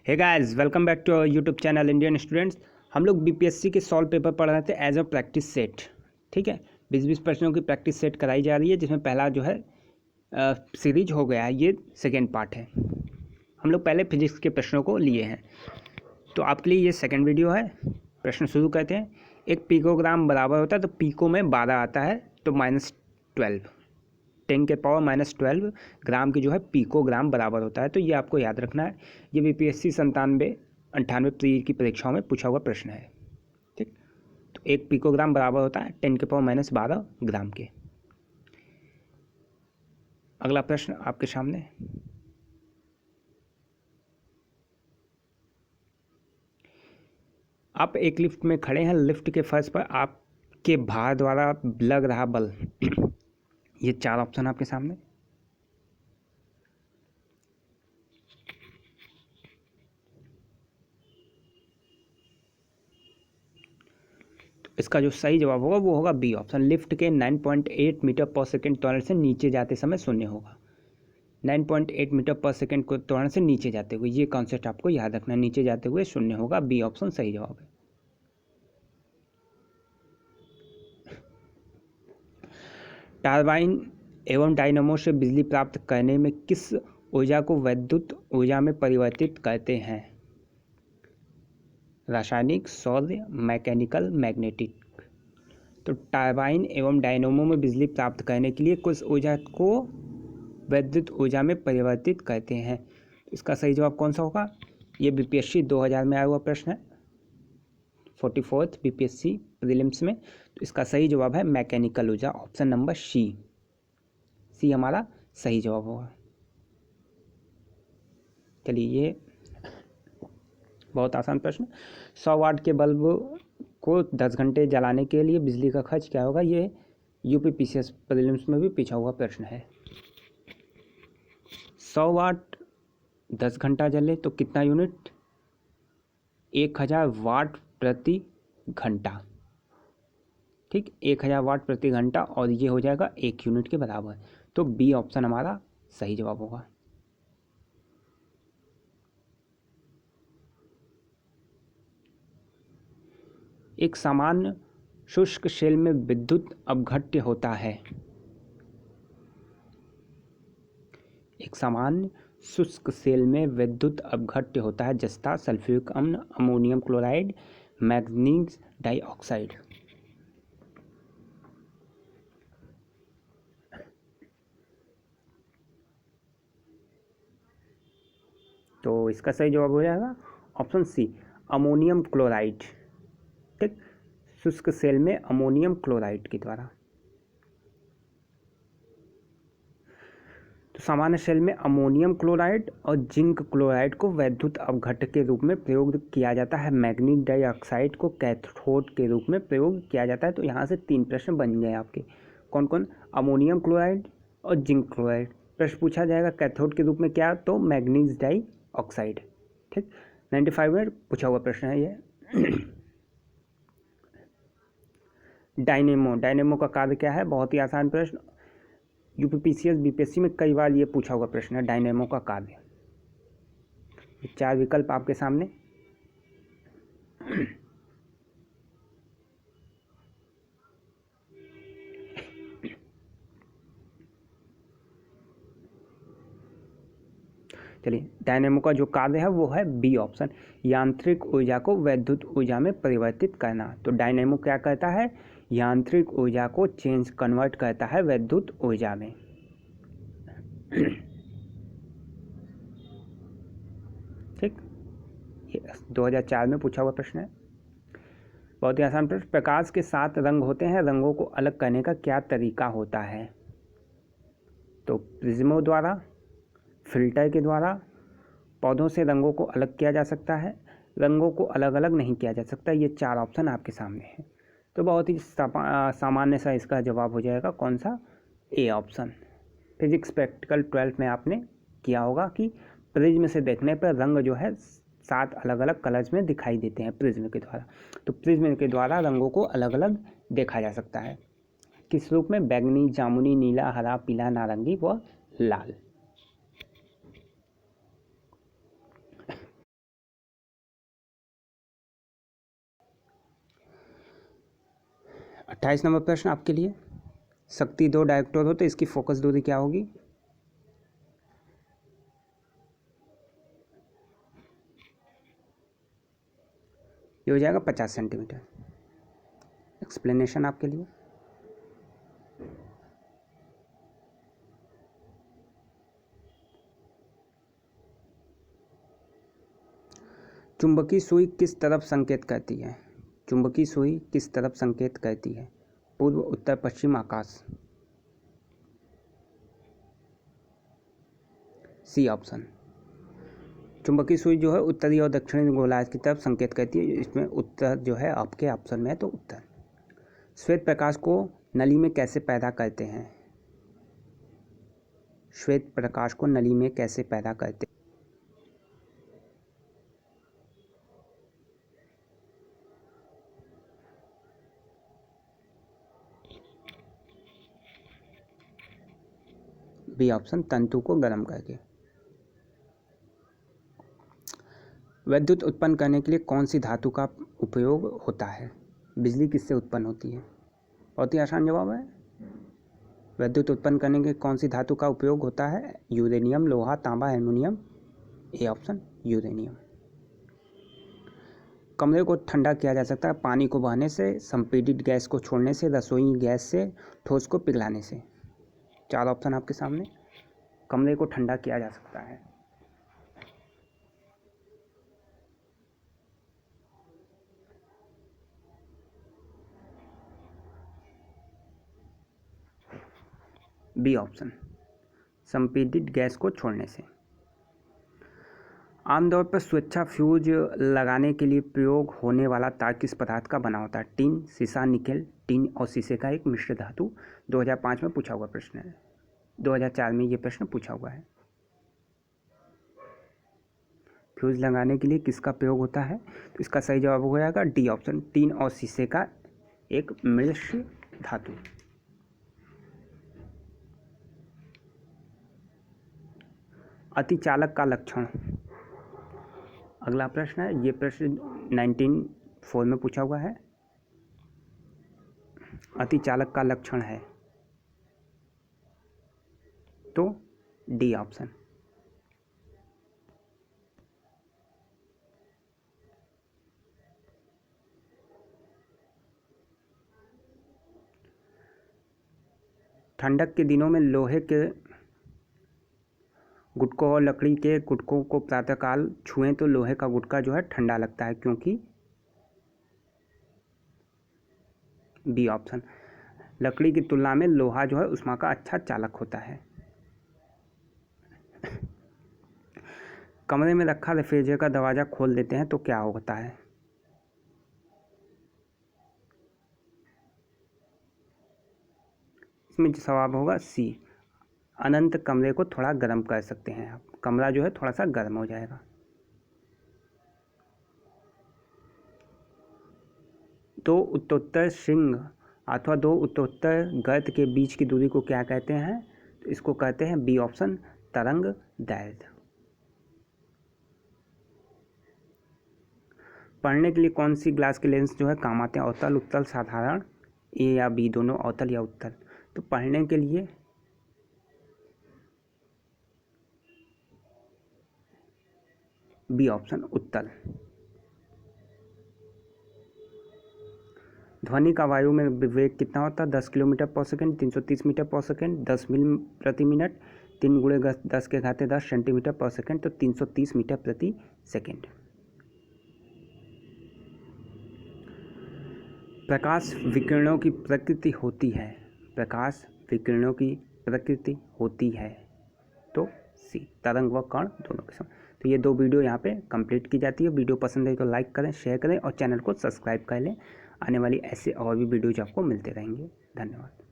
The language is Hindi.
Hey guys, welcome back to our YouTube channel Indian students. हम लोग बीपीएससी के सॉल्व पेपर पढ़ रहे थे एज अ प्रैक्टिस सेट। ठीक है, 20-20 प्रश्नों की प्रैक्टिस सेट कराई जा रही है, जिसमें पहला जो है सीरीज हो गया है, ये सेकेंड पार्ट है। हम लोग पहले फिजिक्स के प्रश्नों को लिए हैं, तो आपके लिए ये सेकेंड वीडियो है। प्रश्न शुरू करते हैं। एक पिकोग्राम बराबर होता है, तो पिको में 12 आता है, तो -12 10⁻⁻12 ग्राम की जो है पिकोग्राम बराबर होता है। तो ये आपको याद रखना है। ये बीपीएससी 97-98 प्री की परीक्षाओं में पूछा हुआ प्रश्न है। ठीक, तो एक पिकोग्राम बराबर होता है 10⁻12 ग्राम के। अगला प्रश्न आपके सामने। आप एक लिफ्ट में खड़े हैं, लिफ्ट के फर्श पर आपके भार द्वारा लग रहा बल ये 4 ऑप्शन आपके सामने। तो इसका जो सही जवाब होगा वो होगा बी ऑप्शन। लिफ्ट के 9.8 मीटर पर सेकेंड त्वरण से नीचे जाते समय शून्य होगा। 9.8 मीटर पर सेकेंड को त्वरण से नीचे जाते हुए, ये कॉन्सेप्ट आपको याद रखना है। नीचे जाते हुए शून्य होगा, बी ऑप्शन सही जवाब है। टरबाइन एवं डायनामो से बिजली प्राप्त करने में किस ऊर्जा को विद्युत ऊर्जा में परिवर्तित करते हैं? रासायनिक, सौर, मैकेनिकल, मैग्नेटिक। तो टरबाइन एवं डायनामो में बिजली प्राप्त करने के लिए किस ऊर्जा को विद्युत ऊर्जा में परिवर्तित करते हैं? इसका सही जवाब कौन सा होगा? ये बीपीएससी 2000 में आया हुआ प्रश्न है, 44th बीपीएससी प्रीलिम्स में। तो इसका सही जवाब है मैकेनिकल ऊर्जा, ऑप्शन नंबर सी हमारा सही जवाब होगा। चलिए, ये बहुत आसान प्रश्न। 100 वाट के बल्ब को 10 घंटे जलाने के लिए बिजली का खर्च क्या होगा? ये यूपीपीसीएस प्रीलिम्स में भी पूछा हुआ प्रश्न है। 100 वाट 10 घंटा जले तो कितना यूनिट? 1000 वाट प्रति घंटा। ठीक, 1000 वाट प्रति घंटा, और ये हो जाएगा 1 यूनिट के बराबर। तो बी ऑप्शन हमारा सही जवाब होगा। एक सामान्य शुष्क शेल में विद्युत अपघट्य होता है। एक सामान्य शुष्क सेल में विद्युत अपघट्य होता है, जस्ता, सल्फ्यूरिक अम्ल, अमोनियम क्लोराइड, मैग्नीज डाइऑक्साइड। तो इसका सही जवाब हो जाएगा ऑप्शन सी, अमोनियम क्लोराइड। ठीक, शुष्क सेल में अमोनियम क्लोराइड के द्वारा। तो सामान्य सेल में अमोनियम क्लोराइड और जिंक क्लोराइड को विद्युत अपघट्य के रूप में प्रयोग किया जाता है। मैग्नीज डाइऑक्साइड को कैथोड के रूप में प्रयोग किया जाता है। तो यहाँ से 3 प्रश्न बन गए आपके। कौन कौन? अमोनियम क्लोराइड और जिंक क्लोराइड। प्रश्न पूछा जाएगा कैथोड के रूप में क्या? तो मैग्नीज डाइऑक्साइड। ठीक, 95 में पूछा हुआ प्रश्न है ये। डायनेमो का कार्य क्या है? बहुत ही आसान प्रश्न, यूपीपीसीएस बीपीएससी में कई बार ये पूछा हुआ प्रश्न है, डायनेमो का कार्य। 4 विकल्प आपके सामने। चलिए, डायनेमो का जो कार्य है वो है बी ऑप्शन, यांत्रिक ऊर्जा को विद्युत ऊर्जा में परिवर्तित करना। तो डायनेमो क्या करता है? यांत्रिक ऊर्जा को कन्वर्ट करता है विद्युत ऊर्जा में। ठीक, ये 2004 में पूछा हुआ प्रश्न है, बहुत ही आसान प्रश्न। प्रकाश के 7 रंग होते हैं, रंगों को अलग करने का क्या तरीका होता है? तो प्रिज्मों द्वारा, फिल्टर के द्वारा, पौधों से रंगों को अलग किया जा सकता है, रंगों को अलग अलग नहीं किया जा सकता। ये 4 ऑप्शन आपके सामने हैं। तो बहुत ही सामान्य सा इसका जवाब हो जाएगा कौन सा? A option. फिजिक्स प्रैक्टिकल 12 में आपने किया होगा कि प्रिज्म से देखने पर रंग जो है 7 अलग अलग कलर्स में दिखाई देते हैं प्रिज्म के द्वारा। तो प्रिज्म के द्वारा रंगों को अलग अलग देखा जा सकता है। किस रूप में? बैंगनी, जामुनी, नीला, हरा, पीला, नारंगी व लाल। 28 नंबर प्रश्न आपके लिए, शक्ति 2 डायरेक्टर हो तो इसकी फोकस दूरी क्या होगी? ये हो जाएगा 50 सेंटीमीटर। एक्सप्लेनेशन आपके लिए, चुंबकीय सुई किस तरफ संकेत करती है? चुंबकीय सुई किस तरफ संकेत करती है? पूर्व, उत्तर, पश्चिम, आकाश। C option. चुंबकीय सुई जो है उत्तरी और दक्षिणी गोलार्ध की तरफ संकेत करती है। इसमें उत्तर जो है आपके ऑप्शन में है, तो उत्तर। श्वेत प्रकाश को नली में कैसे पैदा करते हैं? श्वेत प्रकाश को नली में कैसे पैदा करते हैं? बी ऑप्शन, तंतु को गर्म करके। विद्युत उत्पन्न करने के लिए कौन सी धातु का उपयोग होता है? बिजली किससे उत्पन्न होती है? बहुत ही आसान जवाब है। विद्युत उत्पन्न करने के कौन सी धातु का उपयोग होता है? यूरेनियम, लोहा, तांबा, एल्युमिनियम। A option, uranium. कमरे को ठंडा किया जा सकता है पानी को बहाने से, संपीड़ित गैस को छोड़ने से, रसोई गैस से, ठोस को पिघलाने से। 4 ऑप्शन आपके सामने। कमरे को ठंडा किया जा सकता है। बी ऑप्शन, संपीड़ित गैस को छोड़ने से। आमतौर पर स्वेच्छा फ्यूज लगाने के लिए प्रयोग होने वाला तार किस पदार्थ का बना होता है? टीन, सीसा, निकेल। टीन और शीशे का एक मिश्र धातु। 2005 में पूछा हुआ प्रश्न है। 2004 में ये प्रश्न पूछा हुआ है। फ्यूज लगाने के लिए किसका प्रयोग होता है? तो इसका सही जवाब हो जाएगा डी ऑप्शन, टीन और शीशे का एक मिश्र धातु। अतिचालक का लक्षण। अगला प्रश्न है, ये प्रश्न 1904 में पूछा हुआ है। अतिचालक का लक्षण है तो डी ऑप्शन। ठंडक के दिनों में लोहे के गुटकों और लकड़ी के गुटकों को प्रातःकाल छुएं तो लोहे का गुटका जो है ठंडा लगता है, क्योंकि बी ऑप्शन, लकड़ी की तुलना में लोहा जो है ऊष्मा का अच्छा चालक होता है। कमरे में रखा रेफ्रिजरेटर का दरवाज़ा खोल देते हैं तो क्या होता है? इसमें जवाब होगा सी, अनंत कमरे को थोड़ा गर्म कर सकते हैं आप। कमरा जो है थोड़ा सा गर्म हो जाएगा। दो उत्तरोत्तर श्रृंग अथवा दो उत्तरोत्तर गर्त के बीच की दूरी को क्या कहते हैं? तो इसको कहते हैं बी ऑप्शन, तरंग दैर्ध्य। पढ़ने के लिए कौन सी ग्लास के लेंस जो है काम आते हैं? अवतल, उत्तल, साधारण। ए या बी दोनों, अवतल या उत्तल। तो पढ़ने के लिए बी ऑप्शन, उत्तल। ध्वनि का वायु में वेग कितना होता है? 10 किलोमीटर पर सेकेंड, 330 मीटर पर सेकेंड, 10 मील प्रति मिनट, 3 × 10⁻10 सेंटीमीटर पर सेकेंड, तो 330 मीटर प्रति सेकेंड। प्रकाश विकिरणों की प्रकृति होती है। प्रकाश विकिरणों की प्रकृति होती है तो सी, तरंग व कण दोनों के समान। तो ये 2 वीडियो यहाँ पे कंप्लीट की जाती है। वीडियो पसंद है तो लाइक करें, शेयर करें और चैनल को सब्सक्राइब कर लें। आने वाली ऐसे और भी वीडियोज आपको मिलते रहेंगे। धन्यवाद।